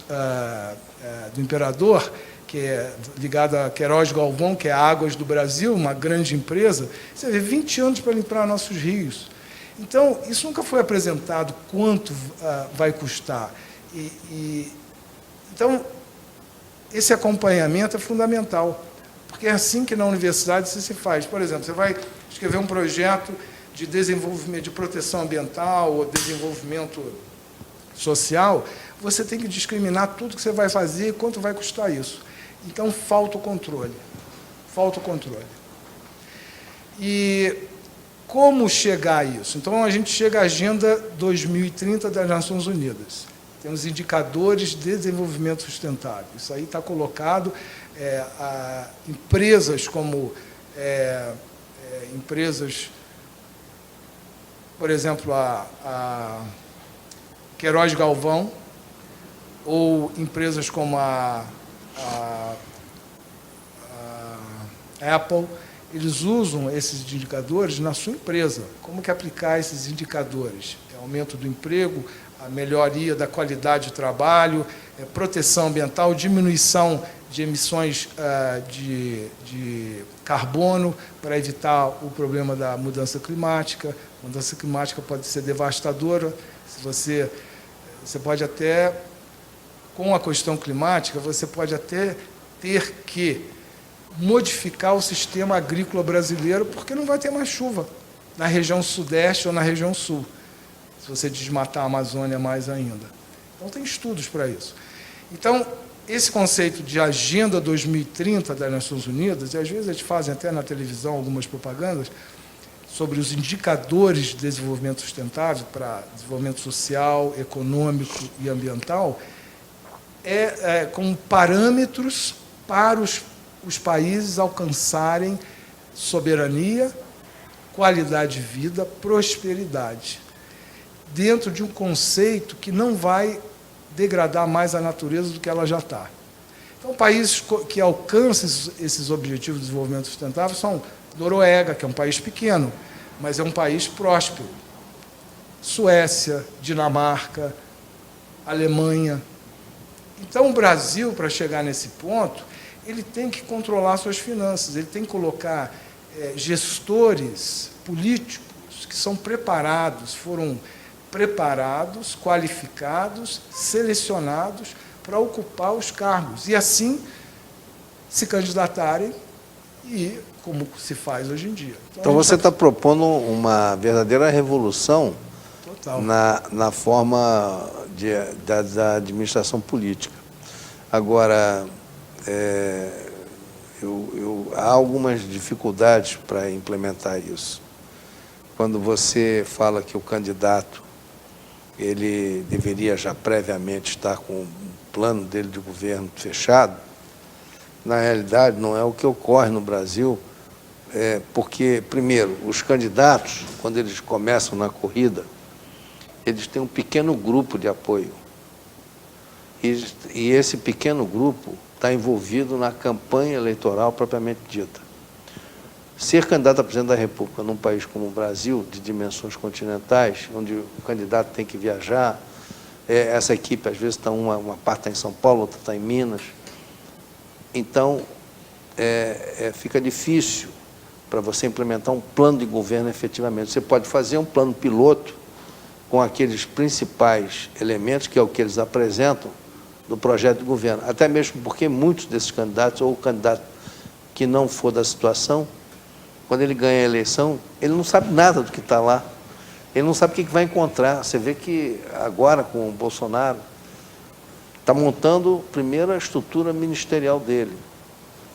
do Imperador, que é ligada a Queiroz Galvão, que é a Águas do Brasil, uma grande empresa. Você vê, 20 anos para limpar nossos rios. Então, isso nunca foi apresentado quanto vai custar. Então, esse acompanhamento é fundamental, porque é assim que na universidade se faz. Por exemplo, você vai escrever um projeto de desenvolvimento, de proteção ambiental ou desenvolvimento social, você tem que discriminar tudo que você vai fazer e quanto vai custar isso. Então, falta o controle. Falta o controle. E como chegar a isso? Então, a gente chega à Agenda 2030 das Nações Unidas. Tem os indicadores de desenvolvimento sustentável. Isso aí está colocado, empresas como empresas, por exemplo, a Queiroz Galvão, ou empresas como a Apple, eles usam esses indicadores na sua empresa. Como que aplicar esses indicadores? Aumento do emprego, a melhoria da qualidade de trabalho, proteção ambiental, diminuição de emissões de carbono para evitar o problema da mudança climática. A mudança climática pode ser devastadora. Se você pode até, com a questão climática, você pode até ter que modificar o sistema agrícola brasileiro, porque não vai ter mais chuva na região sudeste ou na região sul, se você desmatar a Amazônia mais ainda. Então, tem estudos para isso. Então, esse conceito de Agenda 2030 das Nações Unidas, e às vezes eles fazem até na televisão algumas propagandas, sobre os indicadores de desenvolvimento sustentável para desenvolvimento social, econômico e ambiental, como parâmetros para os países alcançarem soberania, qualidade de vida, prosperidade, dentro de um conceito que não vai degradar mais a natureza do que ela já está. Então, países que alcançam esses objetivos de desenvolvimento sustentável são Noruega, que é um país pequeno, mas é um país próspero. Suécia, Dinamarca, Alemanha. Então, o Brasil, para chegar nesse ponto, ele tem que controlar suas finanças, ele tem que colocar gestores políticos que são preparados, foram preparados, qualificados, selecionados para ocupar os cargos e, assim, se candidatarem e como se faz hoje em dia. Então você está propondo uma verdadeira revolução na forma da administração política. Agora, há algumas dificuldades para implementar isso. Quando você fala que o candidato ele deveria já previamente estar com o plano dele de governo fechado, na realidade não é o que ocorre no Brasil, porque, primeiro, os candidatos, quando eles começam na corrida, eles têm um pequeno grupo de apoio. E esse pequeno grupo está envolvido na campanha eleitoral propriamente dita. Ser candidato a presidente da República num país como o Brasil, de dimensões continentais, onde o candidato tem que viajar, essa equipe, às vezes, está uma parte está em São Paulo, outra está em Minas. Então, fica difícil para você implementar um plano de governo efetivamente. Você pode fazer um plano piloto com aqueles principais elementos, que é o que eles apresentam, do projeto de governo. Até mesmo porque muitos desses candidatos, ou o candidato que não for da situação, quando ele ganha a eleição, ele não sabe nada do que está lá. Ele não sabe o que vai encontrar. Você vê que agora, com o Bolsonaro, está montando primeiro a estrutura ministerial dele.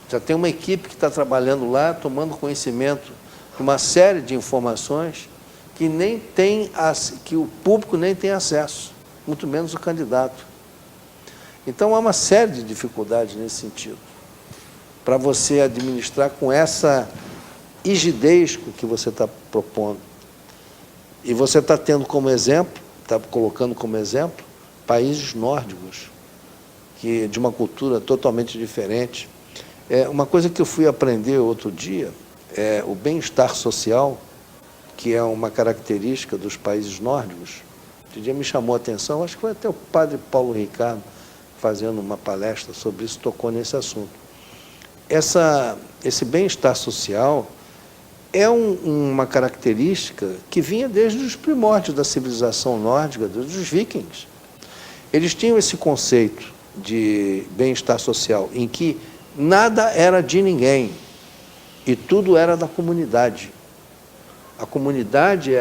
Já tem uma equipe que está trabalhando lá, tomando conhecimento de uma série de informações que nem tem, que o público nem tem acesso, muito menos o candidato. Então, há uma série de dificuldades nesse sentido, para você administrar com essa rigidez que você está propondo. E você está tendo como exemplo, está colocando como exemplo, países nórdicos, que de uma cultura totalmente diferente. Uma coisa que eu fui aprender outro dia é o bem-estar social, que é uma característica dos países nórdicos. Outro dia me chamou a atenção, acho que foi até o padre Paulo Ricardo, fazendo uma palestra sobre isso, tocou nesse assunto. Esse bem-estar social é uma característica que vinha desde os primórdios da civilização nórdica, dos vikings. Eles tinham esse conceito de bem-estar social, em que nada era de ninguém e tudo era da comunidade. A comunidade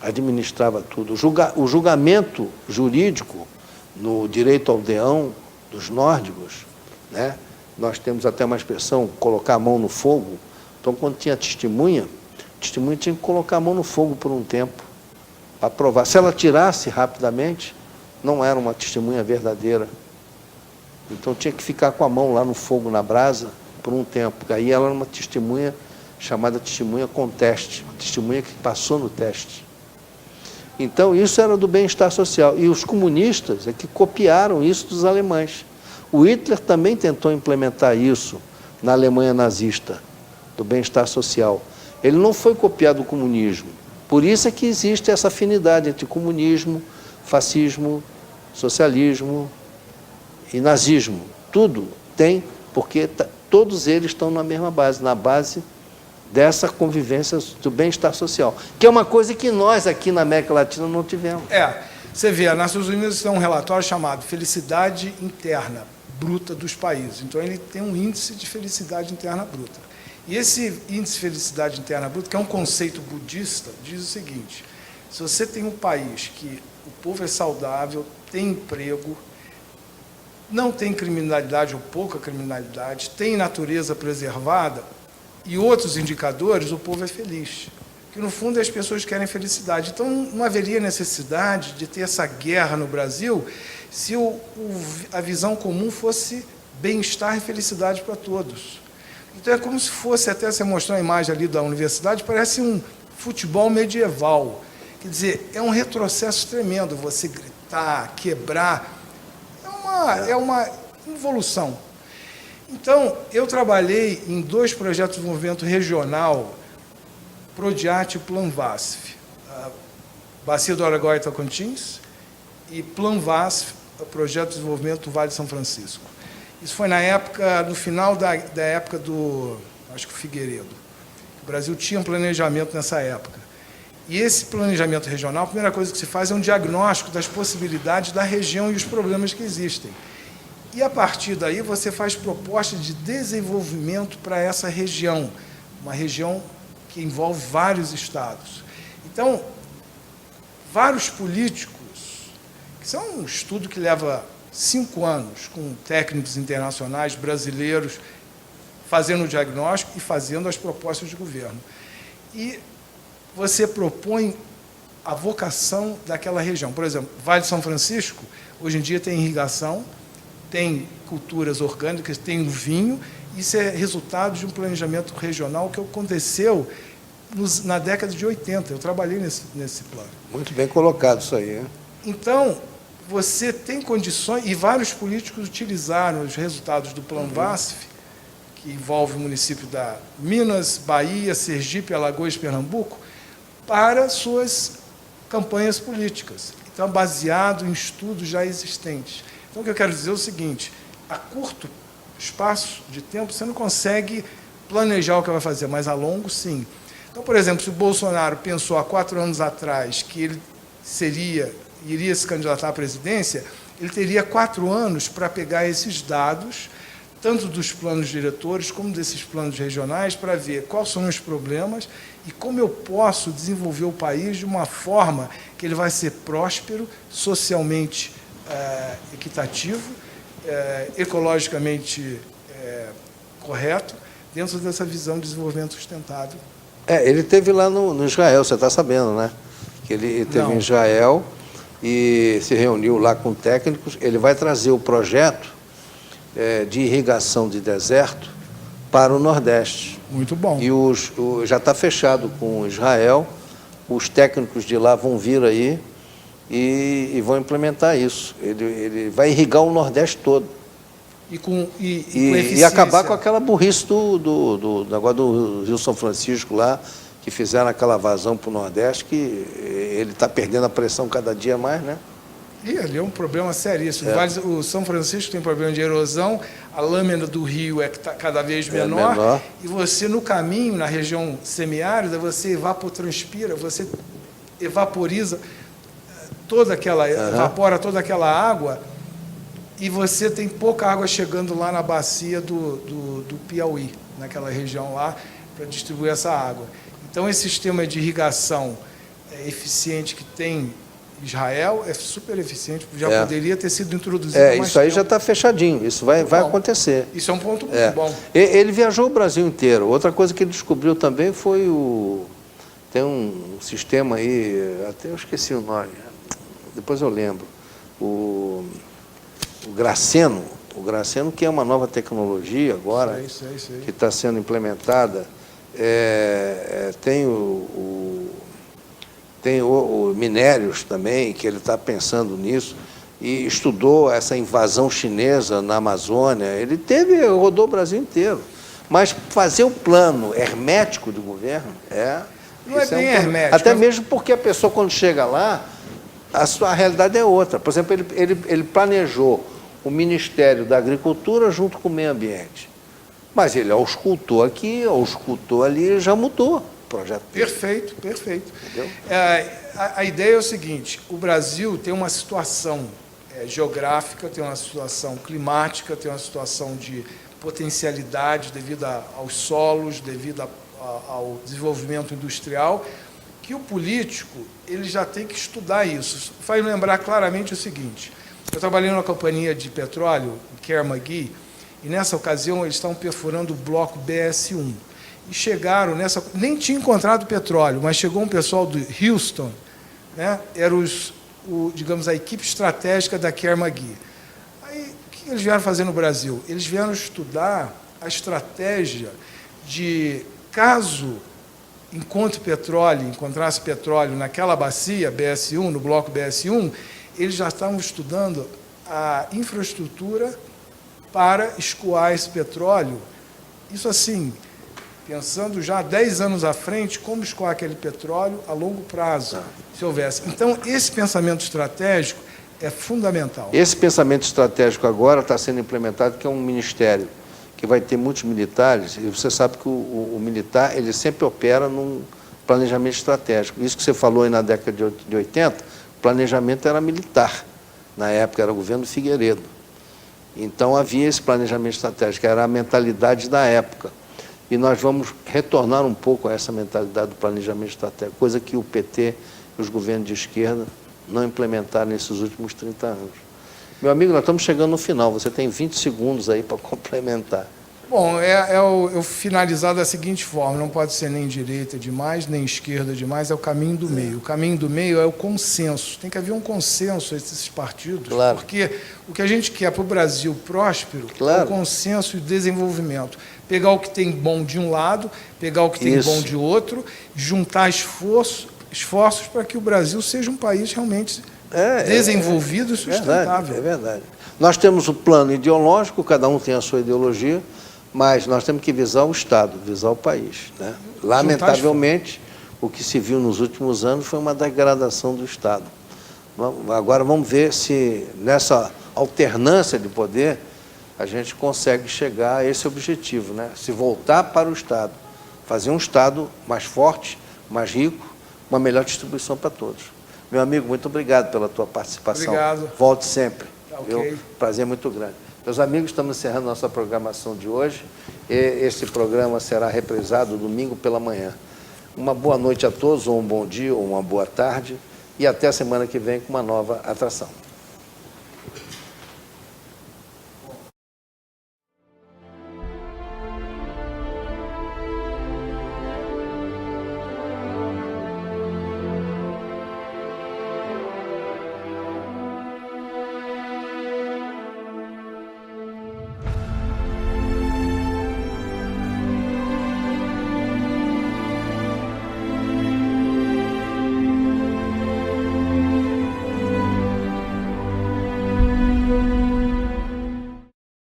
administrava tudo. O julgamento jurídico no direito aldeão dos nórdicos, né? Nós temos até uma expressão, colocar a mão no fogo. Então, quando tinha testemunha tinha que colocar a mão no fogo por um tempo, para provar. Se ela tirasse rapidamente, não era uma testemunha verdadeira. Então, tinha que ficar com a mão lá no fogo, na brasa, por um tempo. Aí ela era uma testemunha chamada testemunha com teste, uma testemunha que passou no teste. Então, isso era do bem-estar social. E os comunistas é que copiaram isso dos alemães. O Hitler também tentou implementar isso na Alemanha nazista, do bem-estar social. Ele não foi copiado do comunismo. Por isso é que existe essa afinidade entre comunismo, fascismo, socialismo e nazismo. Tudo tem, porque todos eles estão na mesma base, na base dessa convivência do bem-estar social, que é uma coisa que nós aqui na América Latina não tivemos. Você vê, as Nações Unidas tem um relatório chamado Felicidade Interna Bruta dos Países. Então, ele tem um índice de felicidade interna bruta. E esse índice de felicidade interna bruta, que é um conceito budista, diz o seguinte: se você tem um país que o povo é saudável, tem emprego, não tem criminalidade ou pouca criminalidade, tem natureza preservada e outros indicadores, o povo é feliz. Que, no fundo, as pessoas querem felicidade. Então, não haveria necessidade de ter essa guerra no Brasil se a visão comum fosse bem-estar e felicidade para todos. Então, é como se fosse, até você mostrar a imagem ali da universidade, parece um futebol medieval. Quer dizer, é um retrocesso tremendo, você gritar, quebrar. É uma involução. Então, eu trabalhei em 2 projetos de desenvolvimento regional, Prodiat e Plan VASF, Bacia do Araguaia e Tocantins, e Plan VASF, o Projeto de Desenvolvimento do Vale de São Francisco. Isso foi na época, no final da época do, acho que Figueiredo. O Brasil tinha um planejamento nessa época. E esse planejamento regional, a primeira coisa que se faz é um diagnóstico das possibilidades da região e os problemas que existem. E, a partir daí, você faz propostas de desenvolvimento para essa região, uma região que envolve vários estados. Então, vários políticos, que são um estudo que leva 5 anos, com técnicos internacionais, brasileiros, fazendo o diagnóstico e fazendo as propostas de governo. E você propõe a vocação daquela região. Por exemplo, Vale de São Francisco, hoje em dia tem irrigação, tem culturas orgânicas, tem o vinho. Isso é resultado de um planejamento regional que aconteceu na década de 80. Eu trabalhei nesse plano. Muito bem colocado isso aí, hein? Então, você tem condições, e vários políticos utilizaram os resultados do Plano VASF, que envolve o município da Minas, Bahia, Sergipe, Alagoas e Pernambuco, para suas campanhas políticas. Então, baseado em estudos já existentes. Então, o que eu quero dizer é o seguinte: a curto espaço de tempo, você não consegue planejar o que vai fazer, mas a longo, sim. Então, por exemplo, se o Bolsonaro pensou há 4 anos atrás que ele iria se candidatar à presidência, ele teria 4 anos para pegar esses dados, tanto dos planos diretores como desses planos regionais, para ver quais são os problemas e como eu posso desenvolver o país de uma forma que ele vai ser próspero, socialmente equitativo, ecologicamente correto, dentro dessa visão de desenvolvimento sustentável. Ele teve lá no Israel, você está sabendo, né? Que ele teve em Israel e se reuniu lá com técnicos. Ele vai trazer o projeto de irrigação de deserto para o Nordeste. Muito bom. E já está fechado com Israel, os técnicos de lá vão vir aí e vão implementar isso. Ele vai irrigar o Nordeste todo. E acabar com aquela burrice do negócio do Rio São Francisco lá, que fizeram aquela vazão para o Nordeste, que ele está perdendo a pressão cada dia mais, né? E ali é um problema seríssimo. O São Francisco tem problema de erosão, a lâmina do rio é cada vez menor, e você no caminho, na região semiárida, você evapotranspira, você evaporiza evapora toda aquela água, e você tem pouca água chegando lá na bacia do Piauí, naquela região lá, para distribuir essa água. Então, esse sistema de irrigação eficiente que tem Israel é super eficiente, já poderia ter sido introduzido há mais isso aí tempo. já está fechadinho, isso vai acontecer. Isso é um ponto muito bom. Ele viajou o Brasil inteiro. Outra coisa que ele descobriu também foi tem um sistema aí, até eu esqueci o nome, depois eu lembro, o graceno, que é uma nova tecnologia agora, que está sendo implementada. Tem minérios também, que ele está pensando nisso, e estudou essa invasão chinesa na Amazônia. Ele rodou o Brasil inteiro. Mas fazer o plano hermético do governo não é bem hermético. Até mesmo porque a pessoa, quando chega lá, a realidade é outra. Por exemplo, ele planejou o Ministério da Agricultura junto com o Meio Ambiente. Mas ele auscultou aqui, auscultou ali, já mudou o projeto. Perfeito. A ideia é o seguinte: o Brasil tem uma situação geográfica, tem uma situação climática, tem uma situação de potencialidade devido aos solos, devido ao desenvolvimento industrial, que o político ele já tem que estudar isso. Faz lembrar claramente o seguinte: eu trabalhei numa companhia de petróleo, Kerr-McGee, e nessa ocasião eles estavam perfurando o bloco BS-1. E chegaram nem tinha encontrado petróleo, mas chegou um pessoal do Houston, né? Era digamos, a equipe estratégica da Kerr-McGee. Aí, o que eles vieram fazer no Brasil? Eles vieram estudar a estratégia de, caso encontrasse petróleo naquela bacia BS-1, no bloco BS-1, eles já estavam estudando a infraestrutura para escoar esse petróleo. Isso assim, pensando já há 10 anos à frente, como escoar aquele petróleo a longo prazo, se houvesse. Então, esse pensamento estratégico é fundamental. Esse pensamento estratégico agora está sendo implementado, que é um ministério que vai ter muitos militares, e você sabe que o militar ele sempre opera num planejamento estratégico. Isso que você falou aí na década de 80, o planejamento era militar. Na época era o governo Figueiredo. Então havia esse planejamento estratégico, era a mentalidade da época. E nós vamos retornar um pouco a essa mentalidade do planejamento estratégico, coisa que o PT e os governos de esquerda não implementaram nesses últimos 30 anos. Meu amigo, nós estamos chegando no final, você tem 20 segundos aí para complementar. Bom, eu finalizar da seguinte forma: não pode ser nem direita demais, nem esquerda demais, é o caminho do meio. O caminho do meio é o consenso. Tem que haver um consenso entre esses partidos, porque o que a gente quer para o Brasil próspero é o consenso e o desenvolvimento. Pegar o que tem bom de um lado, pegar o que tem bom de outro, juntar esforços para que o Brasil seja um país realmente desenvolvido e sustentável. É verdade. Nós temos o plano ideológico, cada um tem a sua ideologia, mas nós temos que visar o Estado, visar o país, né? Lamentavelmente, o que se viu nos últimos anos foi uma degradação do Estado. Agora vamos ver se nessa alternância de poder a gente consegue chegar a esse objetivo, né? Se voltar para o Estado, fazer um Estado mais forte, mais rico, uma melhor distribuição para todos. Meu amigo, muito obrigado pela tua participação. Obrigado. Volte sempre. Okay. Prazer muito grande. Meus amigos, estamos encerrando nossa programação de hoje. Este programa será reprisado domingo pela manhã. Uma boa noite a todos, ou um bom dia, ou uma boa tarde, e até a semana que vem com uma nova atração.